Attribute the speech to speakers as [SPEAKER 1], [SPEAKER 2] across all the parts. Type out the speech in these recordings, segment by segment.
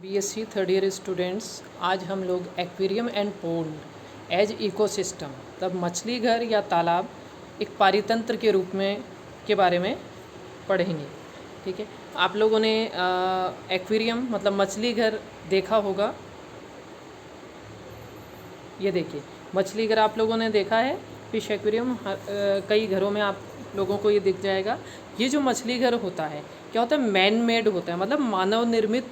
[SPEAKER 1] BSc third year students, आज हम लोग aquarium and pond as ecosystem तब मछली घर या तालाब एक पारितंत्र के रूप में के बारे में पढ़ेंगे। ठीक है, आप लोगों ने एक्वेरियम मतलब मछली घर देखा होगा। ये देखिए, मछली घर आप लोगों ने देखा है। फिश एक्वेरियम कई घरों में आप लोगों को ये दिख जाएगा। ये जो मछली घर होता है क्या होता है, मैन मेड होता है, मतलब मानव निर्मित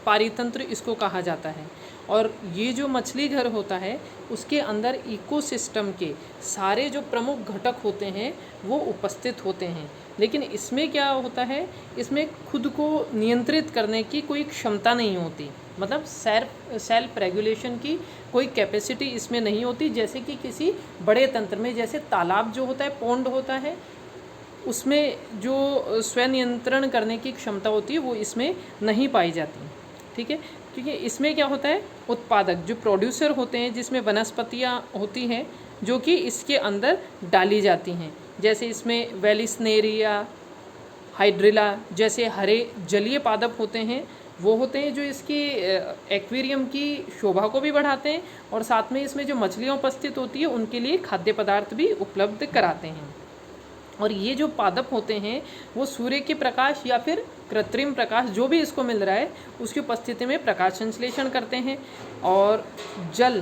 [SPEAKER 1] पारितंत्र इसको कहा जाता है। और ये जो मछली घर होता है उसके अंदर इकोसिस्टम के सारे जो प्रमुख घटक होते हैं वो उपस्थित होते हैं। लेकिन इसमें क्या होता है, इसमें खुद को नियंत्रित करने की कोई क्षमता नहीं होती, मतलब सेल्फ रेगुलेशन की कोई कैपेसिटी इसमें नहीं होती, जैसे कि किसी बड़े तंत्र में, जैसे तालाब जो होता है, पोंड होता है, उसमें जो स्वनियंत्रण करने की क्षमता होती है वो इसमें नहीं पाई जाती। ठीक है, क्योंकि इसमें क्या होता है, उत्पादक जो प्रोड्यूसर होते हैं, जिसमें वनस्पतियाँ होती हैं जो कि इसके अंदर डाली जाती हैं, जैसे इसमें वेलिस्नेरिया, हाइड्रिला जैसे हरे जलीय पादप होते हैं, वो होते हैं जो इसकी एक्वेरियम की शोभा को भी बढ़ाते हैं और साथ में इसमें जो मछलियाँ उपस्थित होती है उनके लिए खाद्य पदार्थ भी उपलब्ध कराते हैं। और ये जो पादप होते हैं वो सूर्य के प्रकाश या फिर कृत्रिम प्रकाश जो भी इसको मिल रहा है उसकी उपस्थिति में प्रकाश संश्लेषण करते हैं, और जल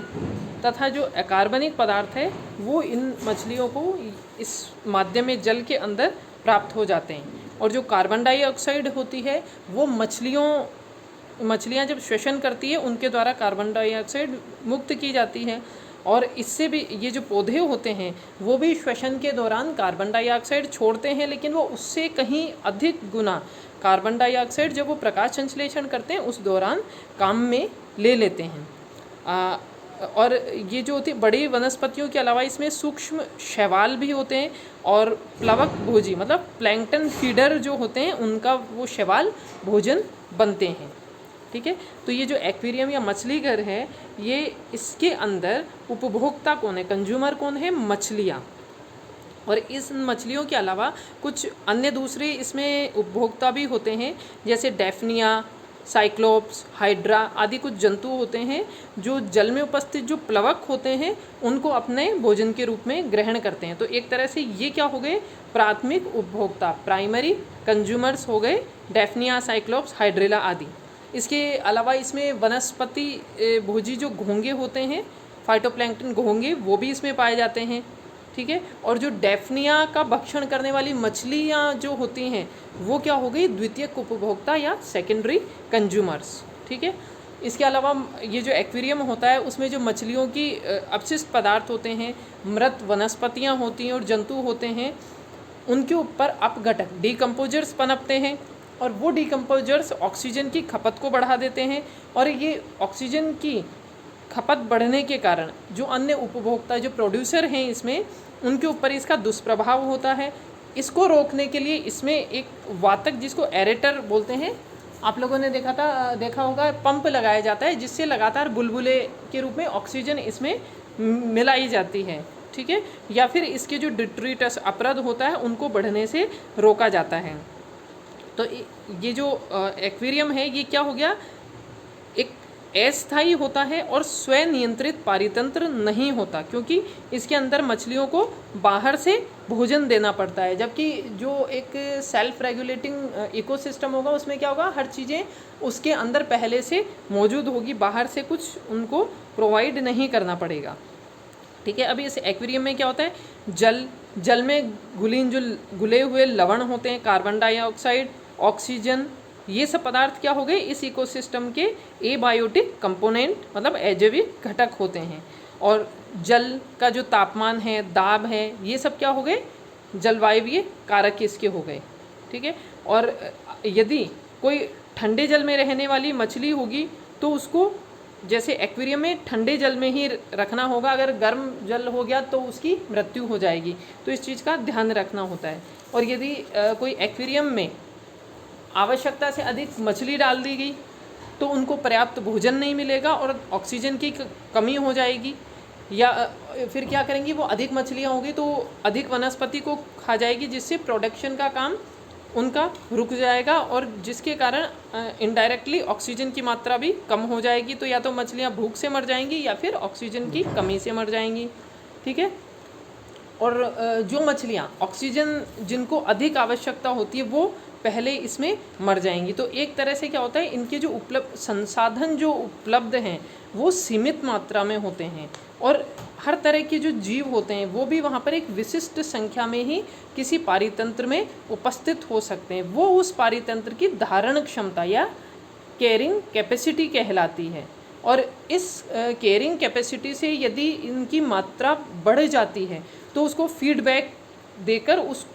[SPEAKER 1] तथा जो अकार्बनिक पदार्थ है वो इन मछलियों को इस माध्यम में जल के अंदर प्राप्त हो जाते हैं। और जो कार्बन डाइऑक्साइड होती है वो मछलियाँ जब श्वसन करती है उनके द्वारा कार्बन डाइऑक्साइड मुक्त की जाती है। और इससे भी ये जो पौधे होते हैं वो भी श्वसन के दौरान कार्बन डाइऑक्साइड छोड़ते हैं, लेकिन वो उससे कहीं अधिक गुना कार्बन डाइऑक्साइड जब वो प्रकाश संश्लेषण करते हैं उस दौरान काम में ले लेते हैं। और ये जो होती बड़ी वनस्पतियों के अलावा इसमें सूक्ष्म शैवाल भी होते हैं और प्लवक भोजी मतलब प्लैंकटन फीडर जो होते हैं उनका वो शैवाल भोजन बनते हैं। ठीक है, तो ये जो एक्वेरियम या मछली घर है, ये इसके अंदर उपभोक्ता कौन है, कंज्यूमर कौन है, मछलियाँ। और इस मछलियों के अलावा कुछ अन्य दूसरे इसमें उपभोक्ता भी होते हैं, जैसे डेफनिया, साइक्लोप्स, हाइड्रा आदि कुछ जंतु होते हैं जो जल में उपस्थित जो प्लवक होते हैं उनको अपने भोजन के रूप में ग्रहण करते हैं। तो एक तरह से ये क्या हो गए, प्राथमिक उपभोक्ता, प्राइमरी कंज्यूमर्स हो गए, डेफनिया, साइक्लोप्स, हाइड्रिला आदि। इसके अलावा इसमें वनस्पति भोजी जो घोंगे होते हैं, फाइटोप्लैंक्टन घोंगे, वो भी इसमें पाए जाते हैं। ठीक है, और जो डेफनिया का भक्षण करने वाली मछलियाँ जो होती हैं वो क्या हो गई, द्वितीयक उपभोक्ता या सेकेंडरी कंज्यूमर्स। ठीक है, इसके अलावा ये जो एक्वेरियम होता है उसमें जो मछलियों की अपशिष्ट पदार्थ होते हैं, मृत वनस्पतियाँ होती हैं और जंतु होते हैं, उनके ऊपर अपघटक डिकम्पोजर्स पनपते हैं और वो डिकम्पोजर्स ऑक्सीजन की खपत को बढ़ा देते हैं। और ये ऑक्सीजन की खपत बढ़ने के कारण जो अन्य उपभोक्ता जो प्रोड्यूसर हैं इसमें, उनके ऊपर इसका दुष्प्रभाव होता है। इसको रोकने के लिए इसमें एक वातक जिसको एरेटर बोलते हैं, आप लोगों ने देखा होगा, पंप लगाया जाता है जिससे लगातार बुलबुले के रूप में ऑक्सीजन इसमें मिलाई जाती है। ठीक है, या फिर इसके जो डिट्रीटस अपरद होता है उनको बढ़ने से रोका जाता है। तो ये जो एक्वेरियम है ये क्या हो गया, एक अस्थायी होता है और स्वनियंत्रित पारितंत्र नहीं होता, क्योंकि इसके अंदर मछलियों को बाहर से भोजन देना पड़ता है। जबकि जो एक सेल्फ रेगुलेटिंग इकोसिस्टम होगा उसमें क्या होगा, हर चीज़ें उसके अंदर पहले से मौजूद होगी, बाहर से कुछ उनको प्रोवाइड नहीं करना पड़ेगा। ठीक है, अभी इस एक्वेरियम में क्या होता है, जल में घुले हुए लवण होते हैं, कार्बन डाइऑक्साइड, ऑक्सीजन, ये सब पदार्थ क्या हो गए, इस इकोसिस्टम के एबायोटिक कंपोनेंट मतलब अजैविक घटक होते हैं। और जल का जो तापमान है, दाब है, ये सब क्या हो गए, जलवायवीय कारक इसके हो गए। ठीक है, और यदि कोई ठंडे जल में रहने वाली मछली होगी तो उसको जैसे एक्वेरियम में ठंडे जल में ही रखना होगा, अगर गर्म जल हो गया तो उसकी मृत्यु हो जाएगी, तो इस चीज़ का ध्यान रखना होता है। और यदि कोई एक्वेरियम में आवश्यकता से अधिक मछली डाल दी गई तो उनको पर्याप्त भोजन नहीं मिलेगा और ऑक्सीजन की कमी हो जाएगी, या फिर क्या करेंगी, वो अधिक मछलियाँ होगी तो अधिक वनस्पति को खा जाएगी, जिससे प्रोडक्शन का काम उनका रुक जाएगा और जिसके कारण इनडायरेक्टली ऑक्सीजन की मात्रा भी कम हो जाएगी। तो या तो मछलियाँ भूख से मर जाएंगी या फिर ऑक्सीजन की कमी से मर जाएंगी। ठीक है। और जो मछलियाँ ऑक्सीजन जिनको अधिक आवश्यकता होती है वो पहले इसमें मर जाएंगी। तो एक तरह से क्या होता है, इनके जो संसाधन जो उपलब्ध हैं वो सीमित मात्रा में होते हैं और हर तरह के जो जीव होते हैं वो भी वहाँ पर एक विशिष्ट संख्या में ही किसी पारितंत्र में उपस्थित हो सकते हैं। वो उस पारितंत्र की धारण क्षमता या कैरिंग कैपेसिटी कहलाती है। और इस कैरिंग कैपेसिटी से यदि इनकी मात्रा बढ़ जाती है तो उसको फीडबैक देकर उस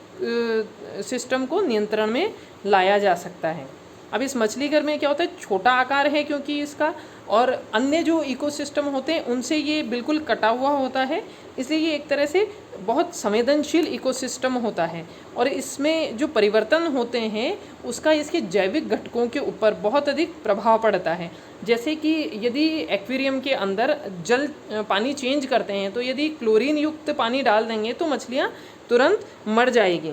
[SPEAKER 1] सिस्टम को नियंत्रण में लाया जा सकता है। अब इस मछली घर में क्या होता है, छोटा आकार है क्योंकि इसका, और अन्य जो इकोसिस्टम होते हैं उनसे ये बिल्कुल कटा हुआ होता है, इसलिए ये एक तरह से बहुत संवेदनशील इकोसिस्टम होता है। और इसमें जो परिवर्तन होते हैं उसका इसके जैविक घटकों के ऊपर बहुत अधिक प्रभाव पड़ता है। जैसे कि यदि एक्वेरियम के अंदर पानी चेंज करते हैं तो यदि क्लोरीन युक्त पानी डाल देंगे तो मछलियाँ तुरंत मर जाएगी।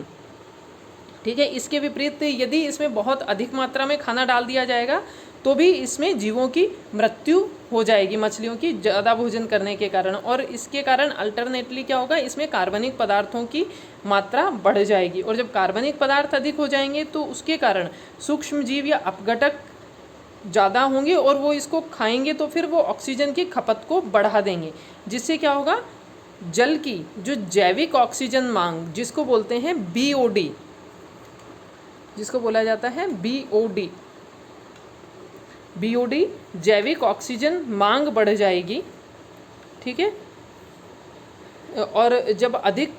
[SPEAKER 1] ठीक है। इसके विपरीत यदि इसमें बहुत अधिक मात्रा में खाना डाल दिया जाएगा तो भी इसमें जीवों की मृत्यु हो जाएगी, मछलियों की ज़्यादा भोजन करने के कारण। और इसके कारण अल्टरनेटली क्या होगा, इसमें कार्बनिक पदार्थों की मात्रा बढ़ जाएगी। और जब कार्बनिक पदार्थ अधिक हो जाएंगे तो उसके कारण सूक्ष्म जीव या अपघटक ज़्यादा होंगे और वो इसको खाएंगे तो फिर वो ऑक्सीजन की खपत को बढ़ा देंगे, जिससे क्या होगा, जल की जो जैविक ऑक्सीजन मांग जिसको बोलते हैं BOD, जिसको बोला जाता है BOD जैविक ऑक्सीजन मांग बढ़ जाएगी। ठीक है। और जब अधिक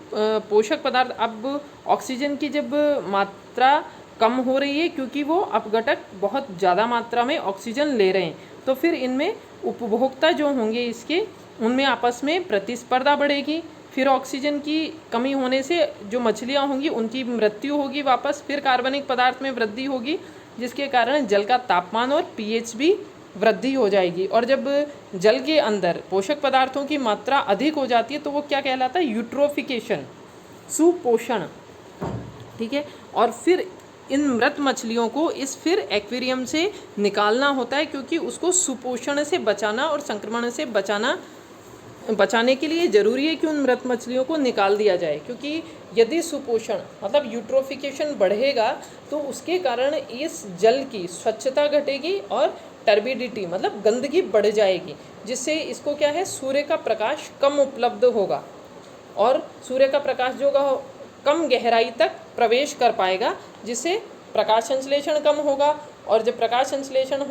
[SPEAKER 1] पोषक पदार्थ, अब ऑक्सीजन की जब मात्रा कम हो रही है क्योंकि वो अपघटक बहुत ज़्यादा मात्रा में ऑक्सीजन ले रहे हैं, तो फिर इनमें उपभोक्ता जो होंगे इसके, उनमें आपस में प्रतिस्पर्धा बढ़ेगी। फिर ऑक्सीजन की कमी होने से जो मछलियाँ होंगी उनकी मृत्यु होगी वापस, फिर कार्बनिक पदार्थ में वृद्धि होगी जिसके कारण जल का तापमान और pH भी वृद्धि हो जाएगी। और जब जल के अंदर पोषक पदार्थों की मात्रा अधिक हो जाती है तो वो क्या कहलाता है, यूट्रोफिकेशन, सुपोषण। ठीक है। और फिर इन मृत मछलियों को इस फिर एक्वेरियम से निकालना होता है क्योंकि उसको सुपोषण से बचाना और संक्रमण से बचाने के लिए ज़रूरी है कि उन मृत मछलियों को निकाल दिया जाए। क्योंकि यदि सुपोषण मतलब यूट्रोफिकेशन बढ़ेगा तो उसके कारण इस जल की स्वच्छता घटेगी और टर्बिडिटी मतलब गंदगी बढ़ जाएगी, जिससे इसको क्या है, सूर्य का प्रकाश कम उपलब्ध होगा और सूर्य का प्रकाश जो होगा कम गहराई तक प्रवेश कर पाएगा, जिससे प्रकाश संश्लेषण कम होगा। और जब प्रकाश संश्लेषण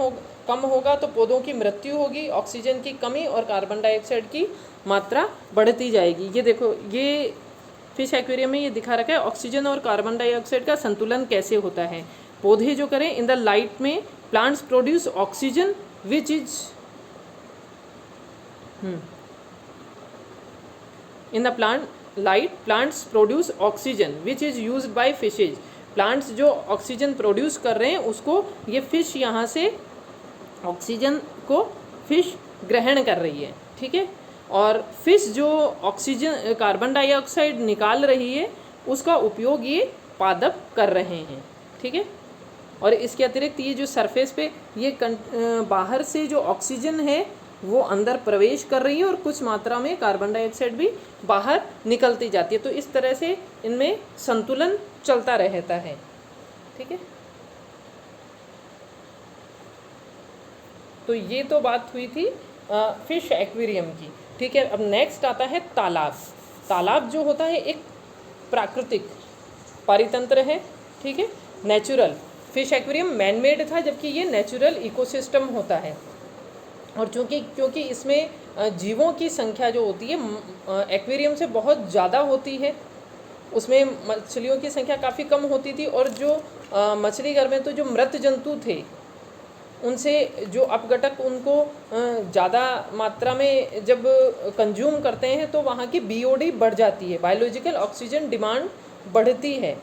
[SPEAKER 1] कम होगा तो पौधों की मृत्यु होगी, ऑक्सीजन की कमी और कार्बन डाइऑक्साइड की मात्रा बढ़ती जाएगी। ये देखो, ये फिश एक्वेरियम में ये दिखा रखा है ऑक्सीजन और कार्बन डाइऑक्साइड का संतुलन कैसे होता है। पौधे जो करें, इन द लाइट में plants produce oxygen which is in the plants produce oxygen which is used by fishes. Plants जो ऑक्सीजन प्रोड्यूस कर रहे हैं उसको ये फिश यहाँ से ऑक्सीजन को फिश ग्रहण कर रही है। ठीक है। और फिश जो ऑक्सीजन कार्बन डाइऑक्साइड निकाल रही है उसका उपयोग ये पादप कर रहे हैं। ठीक है। और इसके अतिरिक्त ये जो सरफेस पे ये बाहर से जो ऑक्सीजन है वो अंदर प्रवेश कर रही है और कुछ मात्रा में कार्बन डाइऑक्साइड भी बाहर निकलती जाती है। तो इस तरह से इनमें संतुलन चलता रहता है। ठीक है। तो ये तो बात हुई थी फिश एक्वेरियम की। ठीक है। अब नेक्स्ट आता है तालाब। तालाब जो होता है एक प्राकृतिक पारितंत्र है। ठीक है। Natural, fish aquarium man made था जबकि ये नेचुरल इकोसिस्टम होता है। और क्योंकि इसमें जीवों की संख्या जो होती है एक्वेरियम से बहुत ज़्यादा होती है, उसमें मछलियों की संख्या काफ़ी कम होती थी। और जो मछली घर में तो जो मृत जंतु थे उनसे जो अपघटक उनको ज़्यादा मात्रा में जब कंज्यूम करते हैं तो वहाँ की BOD बढ़ जाती है, बायोलॉजिकल ऑक्सीजन डिमांड बढ़ती है।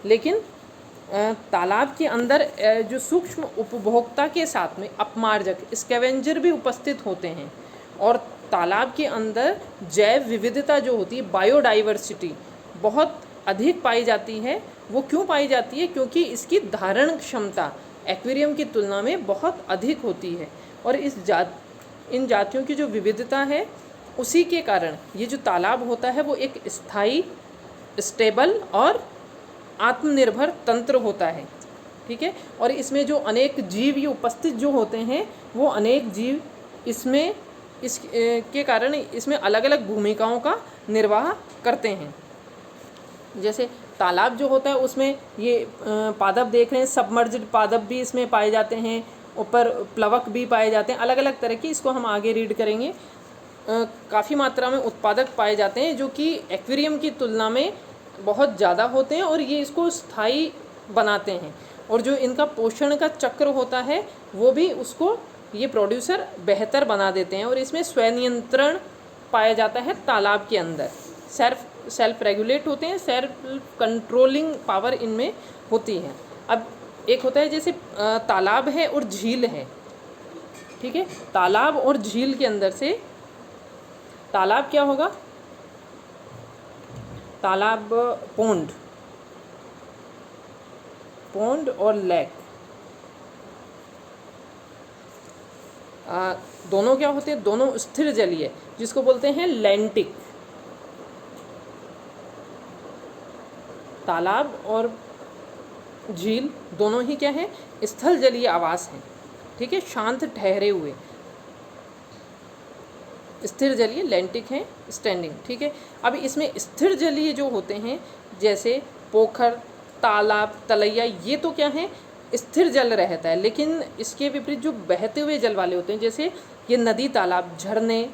[SPEAKER 1] लेकिन तालाब के अंदर जो सूक्ष्म उपभोक्ता के साथ में अपमार्जक स्कैवेंजर भी उपस्थित होते हैं। और तालाब के अंदर जैव विविधता जो होती है, बायोडाइवर्सिटी बहुत अधिक पाई जाती है। वो क्यों पाई जाती है? क्योंकि इसकी धारण क्षमता एक्वेरियम की तुलना में बहुत अधिक होती है, और इन जातियों की जो विविधता है उसी के कारण ये जो तालाब होता है वो एक स्थायी, स्टेबल और आत्मनिर्भर तंत्र होता है। ठीक है, और इसमें जो अनेक जीव ये उपस्थित जो होते हैं वो अनेक जीव इसमें के कारण इसमें अलग अलग भूमिकाओं का निर्वाह करते हैं। जैसे तालाब जो होता है उसमें ये पादप देख रहे हैं, सबमर्ज्ड पादप भी इसमें पाए जाते हैं, ऊपर प्लवक भी पाए जाते हैं, अलग अलग तरह की, इसको हम आगे रीड करेंगे। काफ़ी मात्रा में उत्पादक पाए जाते हैं जो कि एक्वेरियम की तुलना में बहुत ज़्यादा होते हैं, और ये इसको स्थायी बनाते हैं, और जो इनका पोषण का चक्र होता है वो भी उसको ये प्रोड्यूसर बेहतर बना देते हैं। और इसमें स्वनियंत्रण पाया जाता है तालाब के अंदर, सेल्फ रेगुलेट होते हैं, सेल्फ कंट्रोलिंग पावर इनमें होती है। अब एक होता है जैसे तालाब है और झील है। ठीक है, तालाब और झील के अंदर से तालाब क्या होगा? तालाब पोंड और लेक, दोनों क्या होते हैं? दोनों स्थिर जलीय, जिसको बोलते हैं लैंटिक। तालाब और झील दोनों ही क्या है? स्थल जलीय आवास हैं। ठीक है, शांत ठहरे हुए स्थिर जलीय लैंटिक हैं, स्टैंडिंग। ठीक है, अब इसमें स्थिर जलीय जो होते हैं जैसे पोखर, तालाब, तलैया, ये तो क्या है? स्थिर जल रहता है। लेकिन इसके विपरीत जो बहते हुए जल वाले होते हैं जैसे ये नदी, तालाब, झरने,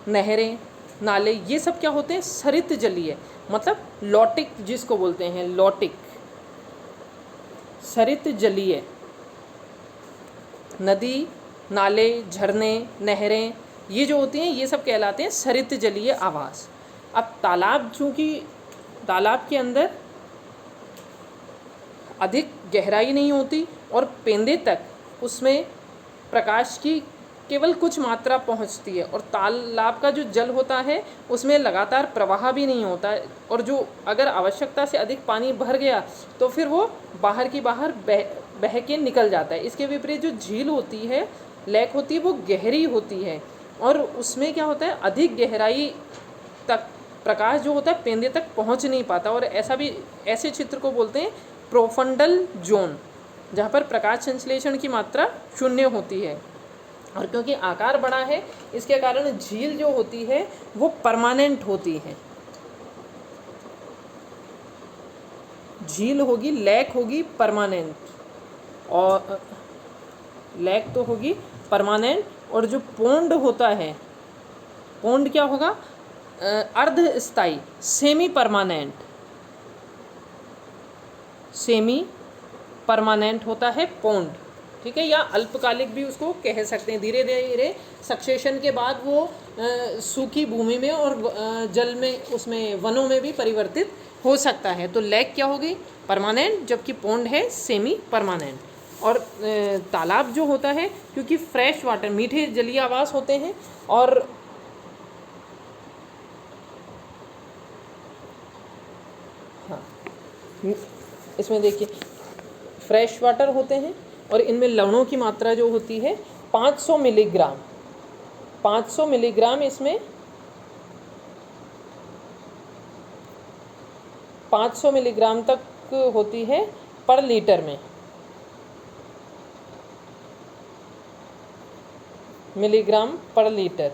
[SPEAKER 1] नहरें, नाले, ये सब क्या होते हैं? सरित जलीय, मतलब लॉटिक जिसको बोलते हैं, लॉटिक, सरित जलीय। नदी, नाले, झरने, नहरें, ये जो होती हैं ये सब कहलाते हैं सरित जलीय आवास। अब तालाब, चूँकि तालाब के अंदर अधिक गहराई नहीं होती और पेंदे तक उसमें प्रकाश की केवल कुछ मात्रा पहुंचती है, और तालाब का जो जल होता है उसमें लगातार प्रवाह भी नहीं होता है, और जो अगर आवश्यकता से अधिक पानी भर गया तो फिर वो बाहर की बाहर बह के निकल जाता है। इसके विपरीत जो झील होती है, लेक होती है, वो गहरी होती है, और उसमें क्या होता है? अधिक गहराई तक प्रकाश जो होता है पेंदे तक पहुंच नहीं पाता, और ऐसे क्षेत्र को बोलते हैं प्रोफंडल जोन, जहाँ पर प्रकाश संश्लेषण की मात्रा शून्य होती है। और क्योंकि आकार बड़ा है इसके कारण झील जो होती है वो परमानेंट होती है। झील होगी, लेक होगी परमानेंट, और लेक तो होगी परमानेंट, और जो पोंड होता है, पोंड क्या होगा? अर्ध स्थायी, सेमी परमानेंट होता है पोंड। ठीक है, या अल्पकालिक भी उसको कह सकते हैं। धीरे धीरे सक्सेशन के बाद वो सूखी भूमि में और जल में, उसमें वनों में भी परिवर्तित हो सकता है। तो लेक क्या होगी? परमानेंट, जबकि पोंड है सेमी परमानेंट। और तालाब जो होता है, क्योंकि फ्रेश वाटर, मीठे जलीय आवास होते हैं, और हाँ, इसमें देखिए फ्रेश वाटर होते हैं, और इनमें लवणों की मात्रा जो होती है 500 मिलीग्राम, 500 मिलीग्राम इसमें 500 मिलीग्राम तक होती है पर लीटर में, मिलीग्राम पर लीटर,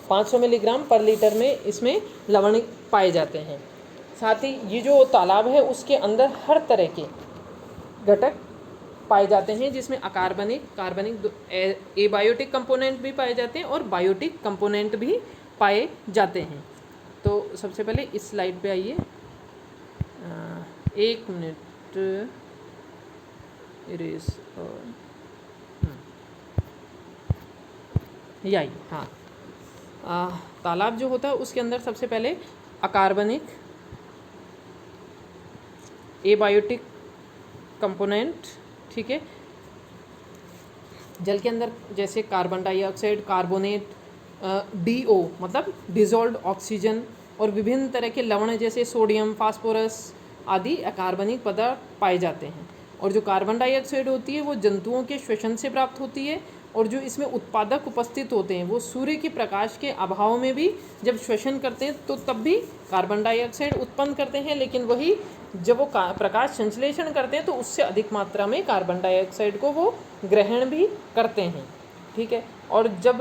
[SPEAKER 1] 500 मिलीग्राम पर लीटर में इसमें लवण पाए जाते हैं। साथ ही ये जो तालाब है उसके अंदर हर तरह के घटक पाए जाते हैं, जिसमें कार्बनिक एबायोटिक कंपोनेंट भी पाए जाते हैं और बायोटिक कंपोनेंट भी पाए जाते हैं। तो सबसे पहले इस स्लाइड पे आइए, 1 मिनट इरेज, ये आइए। हाँ, तालाब जो होता है उसके अंदर सबसे पहले अकार्बनिक एबायोटिक कंपोनेंट, ठीक है, जल के अंदर जैसे कार्बन डाइऑक्साइड, कार्बोनेट, DO मतलब डिजॉल्व्ड ऑक्सीजन, और विभिन्न तरह के लवण जैसे सोडियम, फास्फोरस आदि अकार्बनिक पदार्थ पाए जाते हैं। और जो कार्बन डाइऑक्साइड होती है वो जंतुओं के श्वसन से प्राप्त होती है, और जो इसमें उत्पादक उपस्थित होते हैं वो सूर्य के प्रकाश के अभाव में भी जब श्वसन करते हैं तो तब भी कार्बन डाइऑक्साइड उत्पन्न करते हैं, लेकिन वही जब वो प्रकाश संश्लेषण करते हैं तो उससे अधिक मात्रा में कार्बन डाइऑक्साइड को वो ग्रहण भी करते हैं। ठीक है। और जब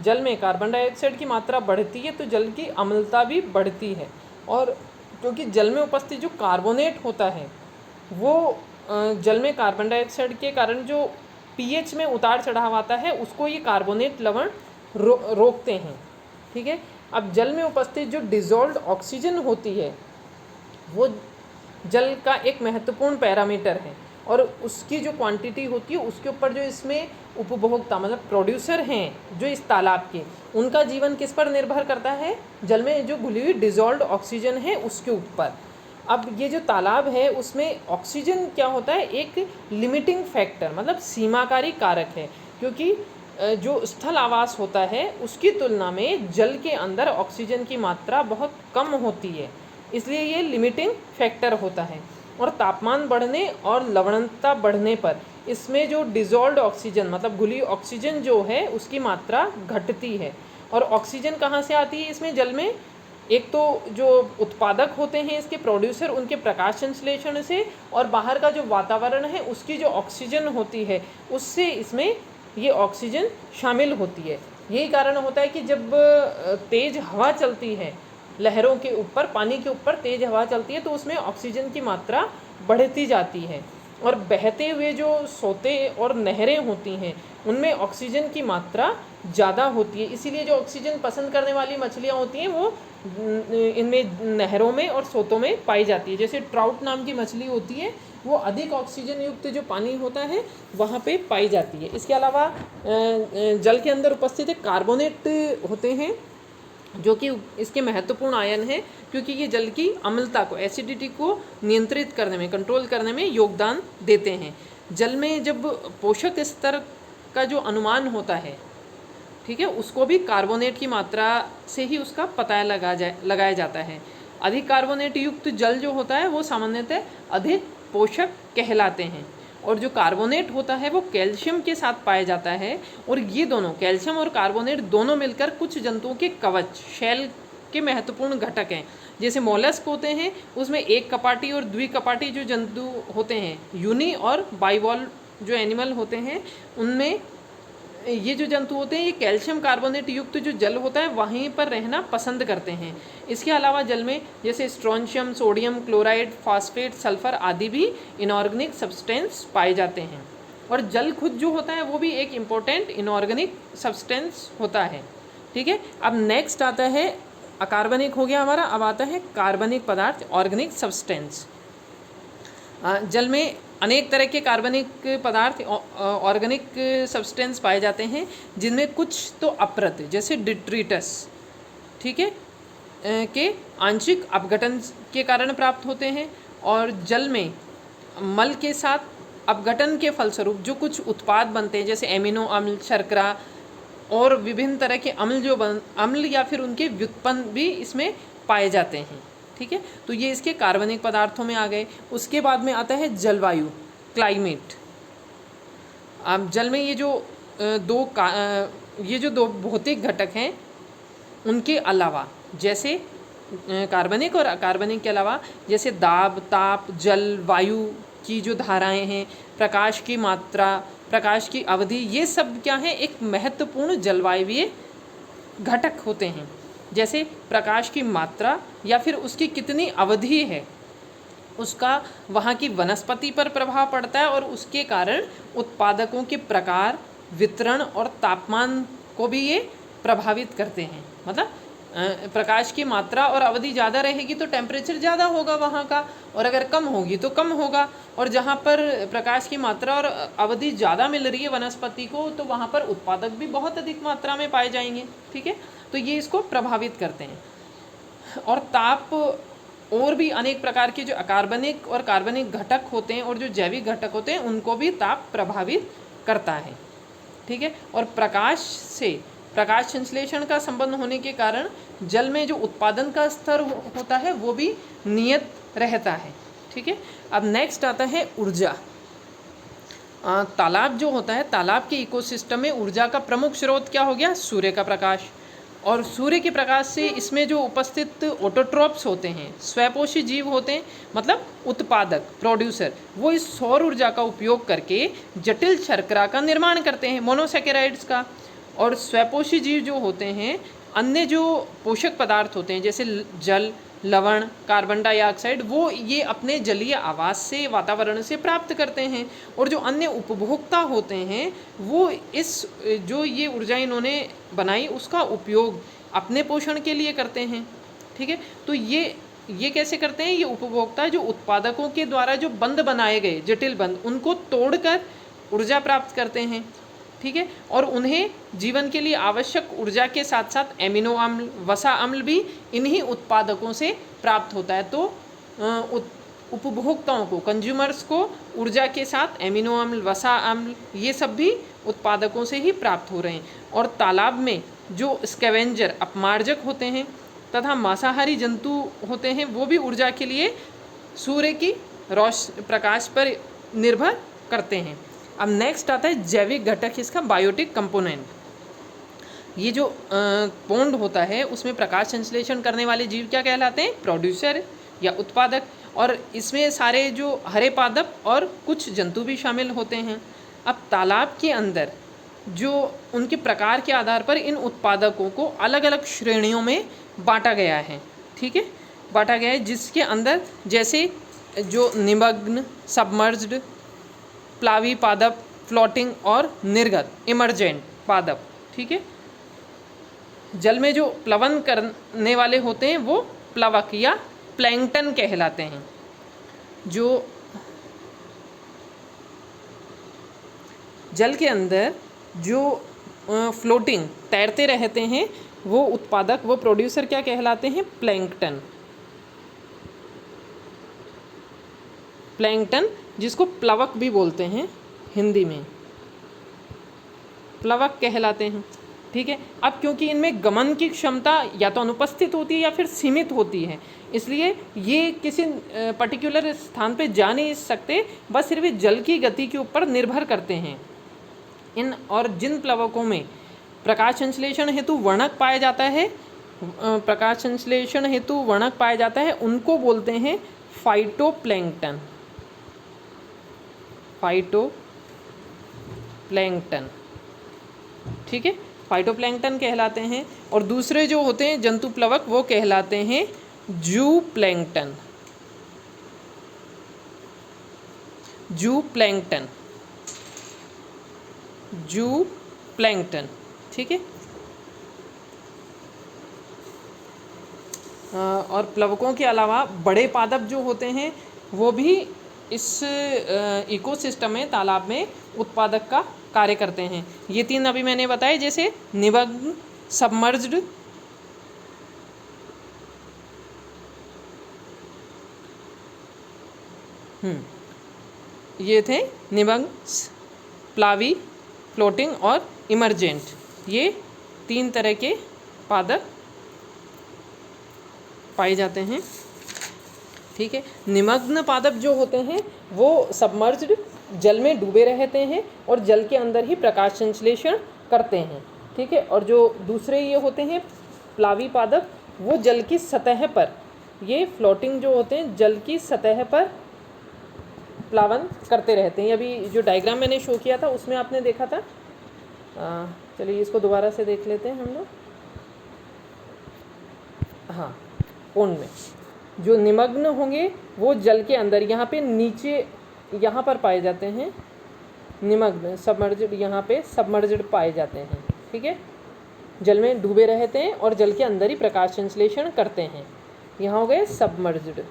[SPEAKER 1] जल में कार्बन डाइऑक्साइड की मात्रा बढ़ती है तो जल की अम्लता भी बढ़ती है, और क्योंकि जल में उपस्थित जो कार्बोनेट होता है वो जल में कार्बन डाइऑक्साइड के कारण जो पीएच में उतार चढ़ाव आता है उसको ये कार्बोनेट लवण रोकते हैं। ठीक है। अब जल में उपस्थित जो डिज़ोल्व्ड ऑक्सीजन होती है वो जल का एक महत्वपूर्ण पैरामीटर है, और उसकी जो क्वांटिटी होती है उसके ऊपर जो इसमें उपभोक्ता मतलब प्रोड्यूसर हैं जो इस तालाब के, उनका जीवन किस पर निर्भर करता है? जल में जो घुली हुई डिज़ोल्व्ड ऑक्सीजन है उसके ऊपर। अब ये जो तालाब है उसमें ऑक्सीजन क्या होता है? एक लिमिटिंग फैक्टर मतलब सीमाकारी कारक है, क्योंकि जो स्थल आवास होता है उसकी तुलना में जल के अंदर ऑक्सीजन की मात्रा बहुत कम होती है, इसलिए ये लिमिटिंग फैक्टर होता है। और तापमान बढ़ने और लवणता बढ़ने पर इसमें जो डिज़ोल्व्ड ऑक्सीजन मतलब घुली ऑक्सीजन जो है उसकी मात्रा घटती है। और ऑक्सीजन कहाँ से आती है इसमें जल में? एक तो जो उत्पादक होते हैं इसके प्रोड्यूसर उनके प्रकाश संश्लेषण से, और बाहर का जो वातावरण है उसकी जो ऑक्सीजन होती है उससे इसमें ये ऑक्सीजन शामिल होती है। यही कारण होता है कि जब तेज़ हवा चलती है लहरों के ऊपर, पानी के ऊपर तेज़ हवा चलती है तो उसमें ऑक्सीजन की मात्रा बढ़ती जाती है, और बहते हुए जो सोते और नहरें होती हैं उनमें ऑक्सीजन की मात्रा ज़्यादा होती है। इसीलिए जो ऑक्सीजन पसंद करने वाली मछलियाँ होती हैं वो इनमें नहरों में और सोतों में पाई जाती है। जैसे ट्राउट नाम की मछली होती है वो अधिक ऑक्सीजन युक्त जो पानी होता है वहाँ पे पाई जाती है। इसके अलावा जल के अंदर उपस्थित एक कार्बोनेट होते हैं जो कि इसके महत्वपूर्ण आयन है, क्योंकि ये जल की अम्लता को, एसिडिटी को नियंत्रित करने में, कंट्रोल करने में योगदान देते हैं। जल में जब पोषक स्तर का जो अनुमान होता है, ठीक है, उसको भी कार्बोनेट की मात्रा से ही उसका पता लगाया जाता है। अधिक कार्बोनेट युक्त जल जो होता है वो सामान्यतः अधिक पोषक कहलाते हैं, और जो कार्बोनेट होता है वो कैल्शियम के साथ पाया जाता है, और ये दोनों कैल्शियम और कार्बोनेट दोनों मिलकर कुछ जंतुओं के कवच शैल के महत्वपूर्ण घटक हैं। जैसे मोलस्क होते हैं उसमें एक कपाटी और द्विकपाटी जो जंतु होते हैं, यूनी और बाइवॉल्व जो एनिमल होते हैं, उनमें ये जो जंतु होते हैं ये कैल्शियम कार्बोनेट युक्त जो जल होता है वहीं पर रहना पसंद करते हैं। इसके अलावा जल में जैसे strontium, sodium chloride, phosphate, sulphur आदि भी इनऑर्गेनिक सब्सटेंस पाए जाते हैं। और जल खुद जो होता है वो भी एक इम्पोर्टेंट इनऑर्गेनिक सब्सटेंस होता है। ठीक है। अब नेक्स्ट आता है, अकार्बनिक हो गया हमारा, अब आता है कार्बनिक पदार्थ, ऑर्गेनिक सब्सटेंस। जल में अनेक तरह के कार्बनिक पदार्थ ऑर्गेनिक सब्सटेंस पाए जाते हैं, जिनमें कुछ तो अप्रत जैसे डिट्रीटस, ठीक है, के आंशिक अपघटन के कारण प्राप्त होते हैं, और जल में मल के साथ अपघटन के फलस्वरूप जो कुछ उत्पाद बनते हैं जैसे एमिनो अम्ल, शर्करा और विभिन्न तरह के अम्ल या फिर उनके व्युत्पन्न भी इसमें पाए जाते हैं। ठीक है। तो ये इसके कार्बनिक पदार्थों में आ गए। उसके बाद में आता है जलवायु, क्लाइमेट। अब जल में ये जो दो भौतिक घटक हैं उनके अलावा, जैसे कार्बनिक और अकार्बनिक के अलावा, जैसे दाब, ताप, जल, वायु की जो धाराएं हैं, प्रकाश की मात्रा, प्रकाश की अवधि, ये सब क्या है? एक महत्वपूर्ण जलवायवीय घटक होते हैं। जैसे प्रकाश की मात्रा या फिर उसकी कितनी अवधि है, उसका वहाँ की वनस्पति पर प्रभाव पड़ता है, और उसके कारण उत्पादकों के प्रकार, वितरण और तापमान को भी ये प्रभावित करते हैं। मतलब प्रकाश की मात्रा और अवधि ज़्यादा रहेगी तो टेम्परेचर ज़्यादा होगा वहाँ का, और अगर कम होगी तो कम होगा। और जहाँ पर प्रकाश की मात्रा और अवधि ज़्यादा मिल रही है वनस्पति को, तो वहाँ पर उत्पादक भी बहुत अधिक मात्रा में पाए जाएंगे। ठीक है। तो ये इसको प्रभावित करते हैं। और ताप और भी अनेक प्रकार के जो अकार्बनिक और कार्बनिक घटक होते हैं और जो जैविक घटक होते हैं उनको भी ताप प्रभावित करता है। ठीक है। और प्रकाश से प्रकाश संश्लेषण का संबंध होने के कारण जल में जो उत्पादन का स्तर होता है वो भी नियत रहता है। ठीक है, अब नेक्स्ट आता है ऊर्जा। तालाब जो होता है, तालाब के इकोसिस्टम में ऊर्जा का प्रमुख स्रोत क्या हो गया? सूर्य का प्रकाश। और सूर्य के प्रकाश से इसमें जो उपस्थित ऑटोट्रॉप्स होते हैं, स्वयपोषी जीव होते हैं, मतलब उत्पादक, प्रोड्यूसर, वो इस सौर ऊर्जा का उपयोग करके जटिल शर्करा का निर्माण करते हैं, मोनोसेकेराइड्स का। और स्वयपोषी जीव जो होते हैं, अन्य जो पोषक पदार्थ होते हैं जैसे जल, लवण, कार्बन डाइऑक्साइड, वो ये अपने जलीय आवास से, वातावरण से प्राप्त करते हैं। और जो अन्य उपभोक्ता होते हैं वो इस जो ये ऊर्जा इन्होंने बनाई उसका उपयोग अपने पोषण के लिए करते हैं। ठीक है, तो ये कैसे करते हैं? ये उपभोक्ता जो उत्पादकों के द्वारा जो बंध बनाए गए, जटिल बंध, उनको तोड़कर ऊर्जा प्राप्त करते हैं। ठीक है, और उन्हें जीवन के लिए आवश्यक ऊर्जा के साथ साथ एमिनो अम्ल, वसा अम्ल भी इन्हीं उत्पादकों से प्राप्त होता है। तो उपभोक्ताओं को, कंज्यूमर्स को ऊर्जा के साथ एमिनो अम्ल, वसा अम्ल, ये सब भी उत्पादकों से ही प्राप्त हो रहे हैं। और तालाब में जो स्कैवेंजर, अपमार्जक होते हैं तथा मांसाहारी जंतु होते हैं, वो भी ऊर्जा के लिए सूर्य की प्रकाश पर निर्भर करते हैं। अब नेक्स्ट आता है जैविक घटक, इसका बायोटिक कंपोनेंट। ये जो पौंड होता है उसमें प्रकाश संश्लेषण करने वाले जीव क्या कहलाते हैं? प्रोड्यूसर या उत्पादक। और इसमें सारे जो हरे पादप और कुछ जंतु भी शामिल होते हैं। अब तालाब के अंदर जो उनके प्रकार के आधार पर इन उत्पादकों को अलग अलग श्रेणियों में बांटा गया है। ठीक है, बांटा गया है, जिसके अंदर जैसे जो निमग्न, सबमर्ज्ड, प्लावी पादप, फ्लोटिंग और निर्गत, इमर्जेंट पादप। ठीक है, जल में जो प्लवन करने वाले होते हैं वो प्लवक या प्लैंकटन कहलाते हैं। जो जल के अंदर जो फ्लोटिंग, तैरते रहते हैं, वो उत्पादक, वो प्रोड्यूसर क्या कहलाते हैं? प्लैंकटन। प्लैंकटन, जिसको प्लवक भी बोलते हैं हिंदी में, प्लवक कहलाते हैं। ठीक है, अब क्योंकि इनमें गमन की क्षमता या तो अनुपस्थित होती है या फिर सीमित होती है, इसलिए ये किसी पर्टिकुलर स्थान पे जा नहीं सकते, बस सिर्फ जल की गति के ऊपर निर्भर करते हैं। और जिन प्लवकों में प्रकाश संश्लेषण हेतु वर्णक पाया जाता है, प्रकाश संश्लेषण हेतु वर्णक पाया जाता है, उनको बोलते हैं फाइटोप्लैंक्टन। फाइटोप्लैंक्टन, ठीक है, फाइटोप्लैंक्टन कहलाते हैं। और दूसरे जो होते हैं जंतु प्लवक, वो कहलाते हैं जूप्लैंक्टन। जूप्लैंक्टन, जूप्लैंक्टन, ठीक है। और प्लवकों के अलावा बड़े पादप जो होते हैं वो भी इस इकोसिस्टम में, तालाब में उत्पादक का कार्य करते हैं। ये तीन अभी मैंने बताए, जैसे निमग्न, सबमर्ज्ड, ये थे निमग्न, प्लावी, फ्लोटिंग और इमर्जेंट। ये तीन तरह के पादप पाए जाते हैं, ठीक है। निमग्न पादप जो होते हैं वो सबमर्ज्ड, जल में डूबे रहते हैं और जल के अंदर ही प्रकाश संश्लेषण करते हैं, ठीक है। और जो दूसरे ये होते हैं प्लावी पादप, वो जल की सतह पर, ये फ्लोटिंग जो होते हैं जल की सतह पर प्लावन करते रहते हैं। अभी जो डायग्राम मैंने शो किया था उसमें आपने देखा था, चलिए इसको दोबारा से देख लेते हैं हम लोग। हाँ, पौंड में जो निमग्न होंगे वो जल के अंदर, यहाँ पे नीचे, यहाँ पर पाए जाते हैं निमग्न। सबमर्ज्ड, यहाँ पे सबमर्ज्ड पाए जाते हैं, ठीक है। जल में डूबे रहते हैं और जल के अंदर ही प्रकाश संश्लेषण करते हैं, यहाँ हो गए सबमर्ज्ड,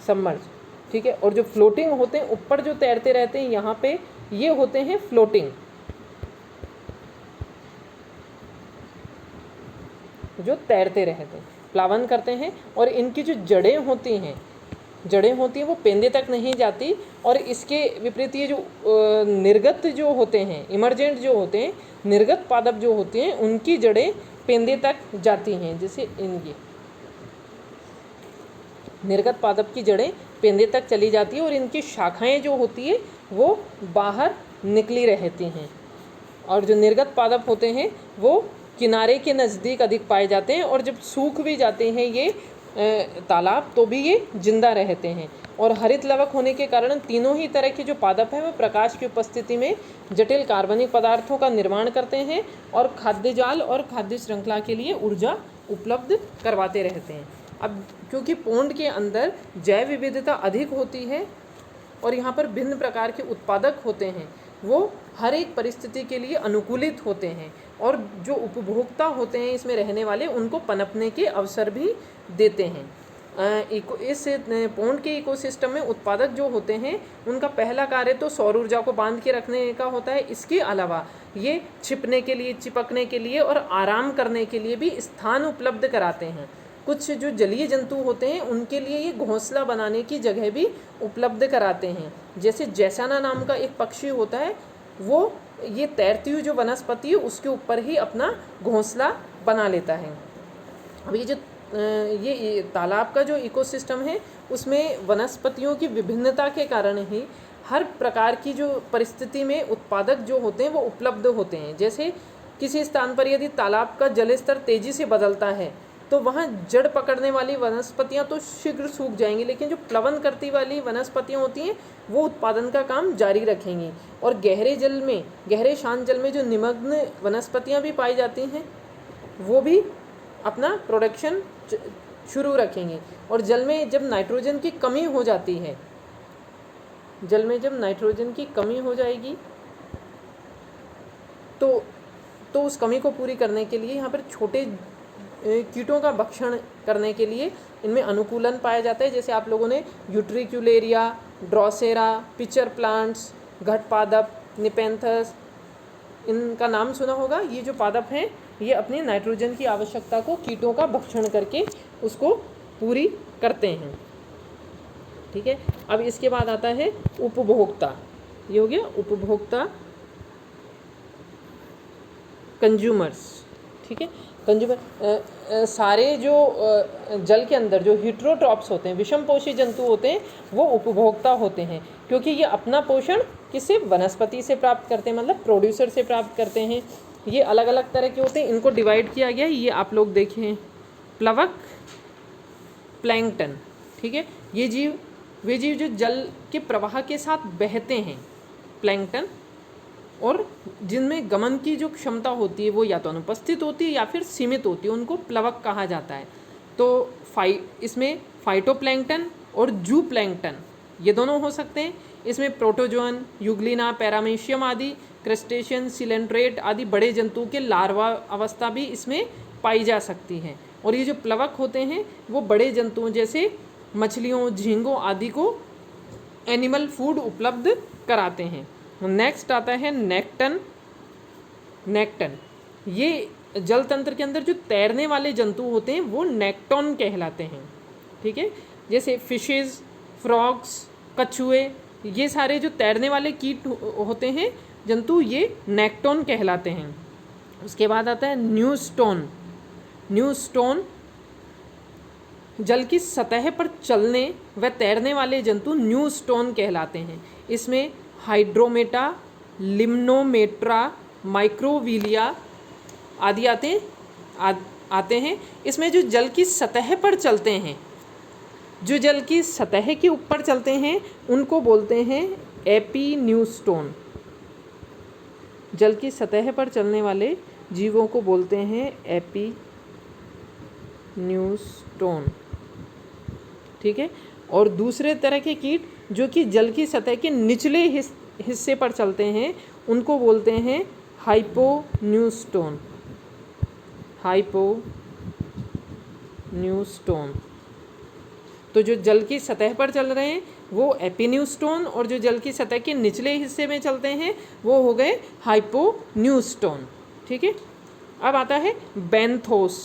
[SPEAKER 1] सबमर्ज, ठीक है। और जो फ्लोटिंग होते हैं, ऊपर जो तैरते रहते हैं, यहाँ पे ये होते हैं फ्लोटिंग, जो तैरते रहते हैं, प्लावन करते हैं। और इनकी जो जड़ें होती हैं, जड़ें होती हैं वो पेंदे तक नहीं जाती, और इसके विपरीत ये जो निर्गत जो होते हैं, इमरजेंट जो होते हैं, निर्गत पादप जो होते हैं, उनकी जड़ें पेंदे तक जाती हैं। जैसे इनकी निर्गत पादप की जड़ें पेंदे तक चली जाती है और इनकी शाखाएं जो होती है वो बाहर निकली रहती हैं। और जो निर्गत पादप होते हैं वो किनारे के नज़दीक अधिक पाए जाते हैं, और जब सूख भी जाते हैं ये तालाब तो भी ये जिंदा रहते हैं। और हरित लवक होने के कारण तीनों ही तरह के जो पादप हैं वो प्रकाश की उपस्थिति में जटिल कार्बनिक पदार्थों का निर्माण करते हैं और खाद्य जाल और खाद्य श्रृंखला के लिए ऊर्जा उपलब्ध करवाते रहते हैं। अब क्योंकि पोंड के अंदर जैव विविधता अधिक होती है और यहाँ पर भिन्न प्रकार के उत्पादक होते हैं, वो हर एक परिस्थिति के लिए अनुकूलित होते हैं, और जो उपभोक्ता होते हैं इसमें रहने वाले, उनको पनपने के अवसर भी देते हैं। इस पोंड के इकोसिस्टम में उत्पादक जो होते हैं उनका पहला कार्य तो सौर ऊर्जा को बांध के रखने का होता है। इसके अलावा ये छिपने के लिए, चिपकने के लिए और आराम करने के लिए भी स्थान उपलब्ध कराते हैं। कुछ जो जलीय जंतु होते हैं उनके लिए ये घोंसला बनाने की जगह भी उपलब्ध कराते हैं। जैसे जैसाना नाम का एक पक्षी होता है, वो ये तैरती हुई जो वनस्पति है उसके ऊपर ही अपना घोंसला बना लेता है। अब ये जो ये तालाब का जो इकोसिस्टम है उसमें वनस्पतियों की विभिन्नता के कारण ही हर प्रकार की जो परिस्थिति में उत्पादक जो होते हैं वो उपलब्ध होते हैं। जैसे किसी स्थान पर यदि तालाब का जल स्तर तेज़ी से बदलता है तो वहाँ जड़ पकड़ने वाली वनस्पतियाँ तो शीघ्र सूख जाएंगी, लेकिन जो प्लवन करती वाली वनस्पतियाँ होती हैं वो उत्पादन का काम जारी रखेंगी। और गहरे जल में, गहरे शांत जल में जो निमग्न वनस्पतियाँ भी पाई जाती हैं वो भी अपना प्रोडक्शन शुरू रखेंगी। और जल में जब नाइट्रोजन की कमी हो जाती है, जल में जब नाइट्रोजन की कमी हो जाएगी तो उस कमी को पूरी करने के लिए यहाँ पर छोटे कीटों का भक्षण करने के लिए इनमें अनुकूलन पाया जाता है। जैसे आप लोगों ने यूट्रिक्यूलेरिया, ड्रॉसेरा, पिचर प्लांट्स, घट पादप, निपेंथस, इनका नाम सुना होगा। ये जो पादप हैं ये अपनी नाइट्रोजन की आवश्यकता को कीटों का भक्षण करके उसको पूरी करते हैं। ठीक है, अब इसके बाद आता है उपभोक्ता। ये हो गया उपभोक्ता, कंज्यूमर्स। ठीक है, कंज्यूमर सारे जो जल के अंदर जो हिट्रोट्रॉप्स होते हैं, विषम पोषी जंतु होते हैं, वो उपभोक्ता होते हैं, क्योंकि ये अपना पोषण किसी वनस्पति से प्राप्त करते हैं, मतलब प्रोड्यूसर से प्राप्त करते हैं। ये अलग अलग तरह के होते हैं, इनको डिवाइड किया गया है। ये आप लोग देखें, प्लवक, प्लैंकटन। ठीक है, ये जीव, वे जीव जो जल के प्रवाह के साथ बहते हैं, प्लैंकटन, और जिनमें गमन की जो क्षमता होती है वो या तो अनुपस्थित होती है या फिर सीमित होती है, उनको प्लवक कहा जाता है। तो इसमें फाइटोप्लैंकटन और जू प्लैंकटन ये दोनों हो सकते हैं। इसमें प्रोटोजोअन, यूग्लिना, पैरामीशियम आदि, क्रस्टेशियन, सिलेंट्रेट आदि बड़े जंतुओं के लार्वा अवस्था भी इसमें पाई जा सकती है। और ये जो प्लवक होते हैं वो बड़े जंतुओं जैसे मछलियों, झींगों आदि को एनिमल फूड उपलब्ध कराते हैं। नेक्स्ट आता है नेक्टन। नेक्टन ये जल तंत्र के अंदर जो तैरने वाले जंतु होते हैं वो नेक्टोन कहलाते हैं। ठीक है, जैसे फिशेस, फ्रॉग्स, कछुए, ये सारे जो तैरने वाले कीट होते हैं, जंतु, ये नेक्टोन कहलाते हैं। उसके बाद आता है न्यूस्टोन। न्यूस्टोन जल की सतह पर चलने व तैरने वाले जंतु न्यूस्टोन कहलाते हैं। इसमें हाइड्रोमेटा, लिम्नोमेट्रा, माइक्रोविलिया आदि आते हैं। इसमें जो जल की सतह पर चलते हैं, जो जल की सतह के ऊपर चलते हैं, उनको बोलते हैं एपीन्यूस्टोन। जल की सतह पर चलने वाले जीवों को बोलते हैं एपीन्यूस्टोन। ठीक है, और दूसरे तरह के कीट जो कि जल की सतह के निचले हिस्से पर चलते हैं, उनको बोलते हैं हाइपोन्यूस्टोन। हाइपोन्यूस्टोन। तो जो जल की सतह पर चल रहे हैं वो एपीन्यूस्टोन, और जो जल की सतह के निचले हिस्से में चलते हैं वो हो गए हाइपोन्यूस्टोन। ठीक है, अब आता है बेंथोस।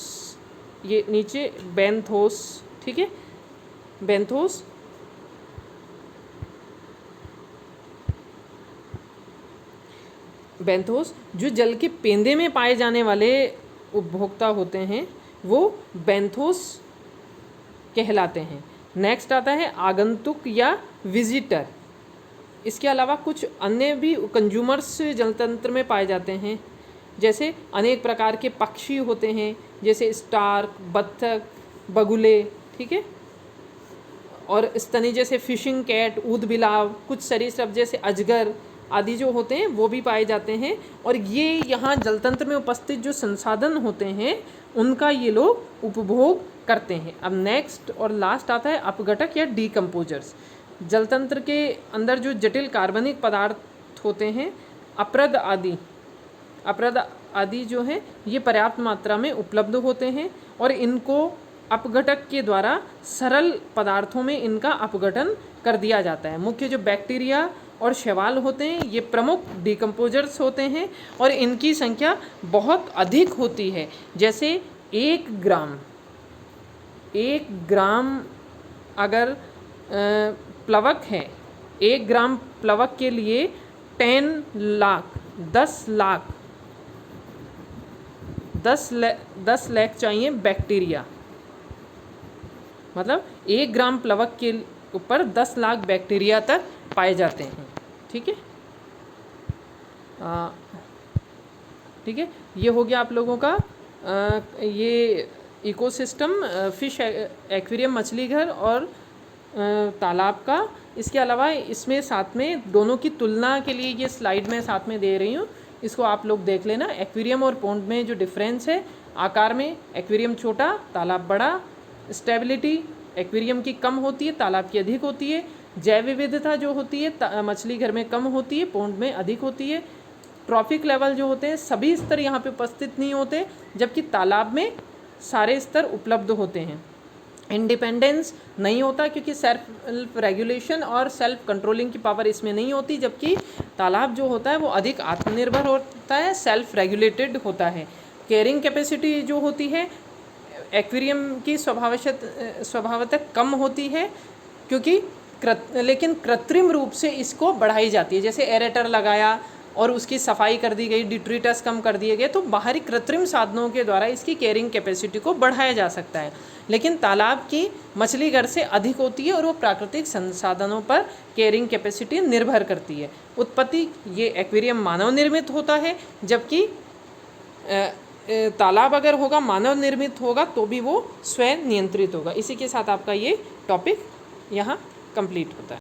[SPEAKER 1] ये नीचे बेंथोस। ठीक है, बेंथोस बेंथोस। जो जल के पेंदे में पाए जाने वाले उपभोक्ता होते हैं वो बेंथोस कहलाते हैं। नेक्स्ट आता है आगंतुक या विजिटर। इसके अलावा कुछ अन्य भी कंज्यूमर्स जलतंत्र में पाए जाते हैं, जैसे अनेक प्रकार के पक्षी होते हैं, जैसे स्टार्क, बत्तख, बगुले, ठीक है, और स्तनी जैसे फिशिंग कैट, ऊदबिलाव, कुछ सरीसृप जैसे अजगर आदि जो होते हैं वो भी पाए जाते हैं। और ये यहाँ जलतंत्र में उपस्थित जो संसाधन होते हैं उनका ये लोग उपभोग करते हैं। अब नेक्स्ट और लास्ट आता है अपघटक या डीकम्पोजर्स। जलतंत्र के अंदर जो जटिल कार्बनिक पदार्थ होते हैं, अपरद आदि जो है ये पर्याप्त मात्रा में उपलब्ध होते हैं और इनको अपघटक के द्वारा सरल पदार्थों में इनका अपघटन कर दिया जाता है। मुख्य जो बैक्टीरिया और शैवाल होते हैं ये प्रमुख डिकम्पोजर्स होते हैं और इनकी संख्या बहुत अधिक होती है। जैसे 1 ग्राम अगर प्लवक है, 1 ग्राम प्लवक के लिए 10 लाख चाहिए बैक्टीरिया। मतलब 1 ग्राम प्लवक के ऊपर 10 लाख बैक्टीरिया तक पाए जाते हैं। ठीक है, ठीक है, ये हो गया आप लोगों का ये इकोसिस्टम, फिश एक्वेरियम, मछली घर और तालाब का। इसके अलावा इसमें साथ में दोनों की तुलना के लिए ये स्लाइड मैं साथ में दे रही हूँ, इसको आप लोग देख लेना। एक्वेरियम और पॉन्ड में जो डिफरेंस है, आकार में एक्वेरियम छोटा, तालाब बड़ा। स्टेबिलिटी एक्वेरियम की कम होती है, तालाब की अधिक होती है। जैव विविधता जो होती है मछली घर में कम होती है, पॉन्ड में अधिक होती है। ट्रॉफिक लेवल जो होते हैं सभी स्तर यहाँ पे उपस्थित नहीं होते, जबकि तालाब में सारे स्तर उपलब्ध होते हैं। इंडिपेंडेंस नहीं होता क्योंकि सेल्फ रेगुलेशन और सेल्फ कंट्रोलिंग की पावर इसमें नहीं होती, जबकि तालाब जो होता है वो अधिक आत्मनिर्भर होता है, सेल्फ रेगुलेटेड होता है। कैरिंग कैपेसिटी जो होती है एक्वेरियम की स्वभावतः कम होती है, क्योंकि लेकिन कृत्रिम रूप से इसको बढ़ाई जाती है। जैसे एरेटर लगाया और उसकी सफाई कर दी गई, डिट्रीटस कम कर दिए गए, तो बाहरी कृत्रिम साधनों के द्वारा इसकी कैरिंग कैपेसिटी को बढ़ाया जा सकता है। लेकिन तालाब की मछली घर से अधिक होती है और वो प्राकृतिक संसाधनों पर कैरिंग कैपेसिटी निर्भर करती है। उत्पत्ति ये एक्वेरियम मानव निर्मित होता है, जबकि तालाब अगर होगा मानव निर्मित होगा तो भी वो स्वयं नियंत्रित होगा। इसी के साथ आपका ये टॉपिक यहाँ कंप्लीट होता है।